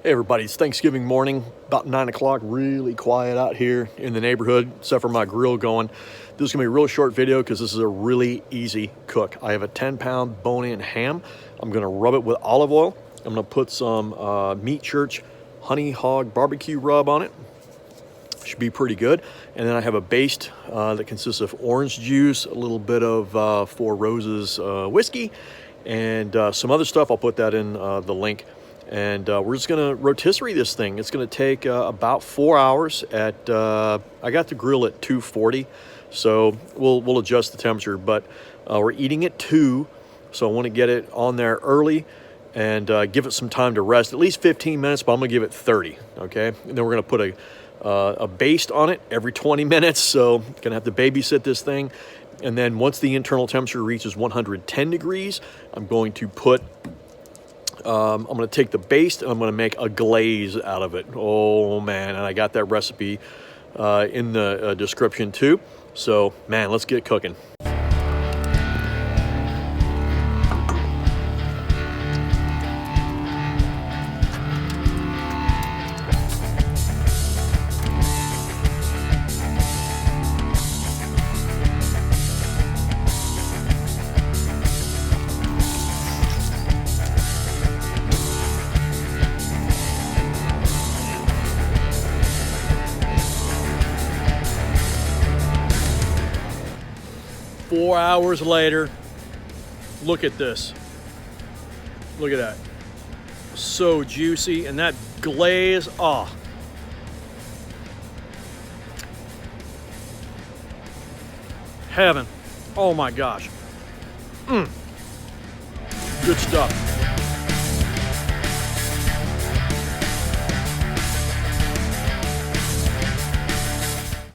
Hey everybody, it's Thanksgiving morning, about 9 o'clock, really quiet out here in the neighborhood, except for my grill going. This is gonna be a real short video because this is a really easy cook. I have a 10-pound bone-in ham. I'm gonna rub it with olive oil. I'm gonna put some Meat Church Honey Hog BBQ rub on it. Should be pretty good. And then I have a baste that consists of orange juice, a little bit of Four Roses whiskey, and some other stuff. I'll put that in the link. And we're just gonna rotisserie this thing. It's gonna take about 4 hours at, I got the grill at 240, so we'll adjust the temperature, but we're eating at 2, so I wanna get it on there early and give it some time to rest, at least 15 minutes, but I'm gonna give it 30, okay? And then we're gonna put a baste on it every 20 minutes, so gonna have to babysit this thing. And then once the internal temperature reaches 110 degrees, I'm going to put I'm going to take the baste and I'm going to make a glaze out of it. Oh man, and I got that recipe in the description too. So man, let's get cooking. Four hours later, look at this. Look at that. So juicy, and that glaze, oh. Heaven. Oh my gosh. Good stuff.